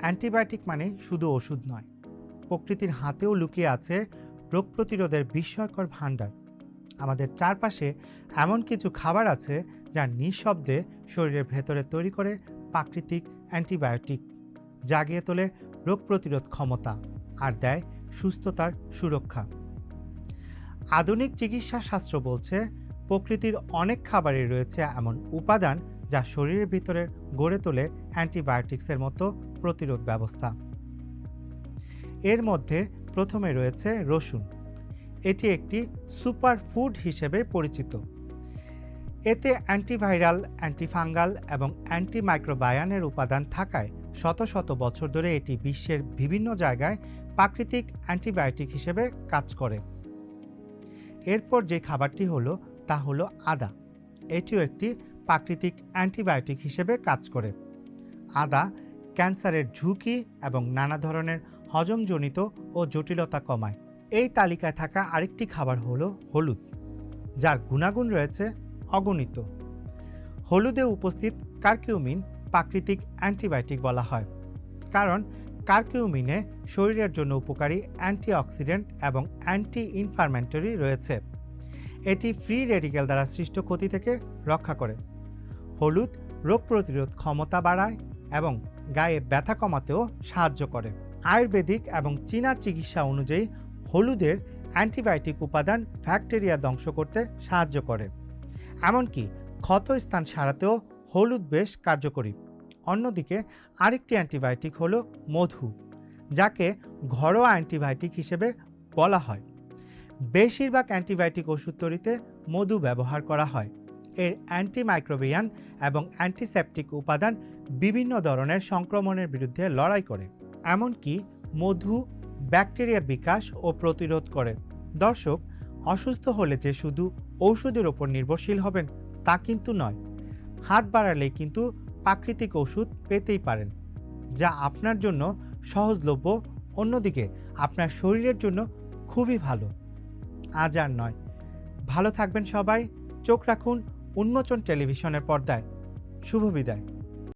Antibiotic মানে শুধু ওষুধ নয়, প্রকৃতির হাতেও লুকিয়ে আছে রোগ প্রতিরোধের বিস্ময়কর ভাণ্ডার। আমাদের চারপাশে এমন কিছু খাবার আছে যা নিঃশব্দে শরীরের ভেতরে তৈরি করে প্রাকৃতিক অ্যান্টিবায়োটিক, জাগিয়ে তোলে রোগ প্রতিরোধ ক্ষমতা আর দেয় সুস্থতার সুরক্ষা। আধুনিক চিকিৎসা শাস্ত্র বলছে প্রকৃতির অনেক খাবারে রয়েছে এমন উপাদান যা শরীরের ভিতরে গড়ে তোলে অ্যান্টিবায়োটিক্সের মতো প্রতিরোধ ব্যবস্থা। এর মধ্যে প্রথমে রয়েছে রসুন। এটি একটি সুপার ফুড হিসেবে পরিচিত। এতে অ্যান্টিভাইরাল, অ্যান্টিফাঙ্গাল এবং অ্যান্টিমাইক্রোবায়ানের উপাদান থাকায় শত শত বছর ধরে এটি বিশ্বের বিভিন্ন জায়গায় প্রাকৃতিক অ্যান্টিবায়োটিক হিসেবে কাজ করে। এরপর যে খাবারটি হলো তা হলো আদা। এটিও একটি প্রাকৃতিক অ্যান্টিবায়োটিক হিসেবে কাজ করে। আদা ক্যান্সারের ঝুঁকি এবং নানা ধরনের হজমজনিত ও জটিলতা কমায়। এই তালিকায় থাকা আরেকটি খাবার হলো হলুদ, যার গুণাগুণ রয়েছে অগণিত। হলুদে উপস্থিত কারকিউমিন প্রাকৃতিক অ্যান্টিবায়োটিক বলা হয়, কারণ কারকিউমিনে শরীরের জন্য উপকারী অ্যান্টিঅক্সিডেন্ট এবং অ্যান্টি ইনফ্ল্যামেটরি রয়েছে। এটি ফ্রি রেডিক্যাল দ্বারা সৃষ্ট ক্ষতি থেকে রক্ষা করে। হলুদ রোগ প্রতিরোধ ক্ষমতা বাড়ায় এবং গায়ে ব্যথা কমাতেও সাহায্য করে। আয়ুর্বেদিক এবং চীনা চিকিৎসা অনুযায়ী হলুদের অ্যান্টিবায়োটিক উপাদান ব্যাকটেরিয়া ধ্বংস করতে সাহায্য করে। এমনকি ক্ষত স্থান সারাতেও হলুদ বেশ কার্যকরী। অন্যদিকে আরেকটি অ্যান্টিবায়োটিক হলো মধু, যাকে ঘরোয়া অ্যান্টিবায়োটিক হিসেবে বলা হয়। বেশিরভাগ অ্যান্টিবায়োটিক ওষুধ তৈরিতে মধু ব্যবহার করা হয়। এর অ্যান্টিমাইক্রোবিয়ান এবং অ্যান্টিসেপটিক উপাদান বিভিন্ন ধরনের সংক্রমণের বিরুদ্ধে লড়াই করে। এমনকি মধু ব্যাকটেরিয়া বিকাশ ও প্রতিরোধ করে। দর্শক, অসুস্থ হলে যে শুধু ঔষধের ওপর নির্ভরশীল হবেন তা কিন্তু নয়। হাত বাড়ালেই কিন্তু প্রাকৃতিক ওষুধ পেতেই পারেন, যা আপনার জন্য সহজলভ্য, অন্যদিকে আপনার শরীরের জন্য খুবই ভালো। আজ আর নয়, ভালো থাকবেন সবাই। চোখ রাখুন উন্মোচন টেলিভিশনের পর্দায়। শুভ বিদায়।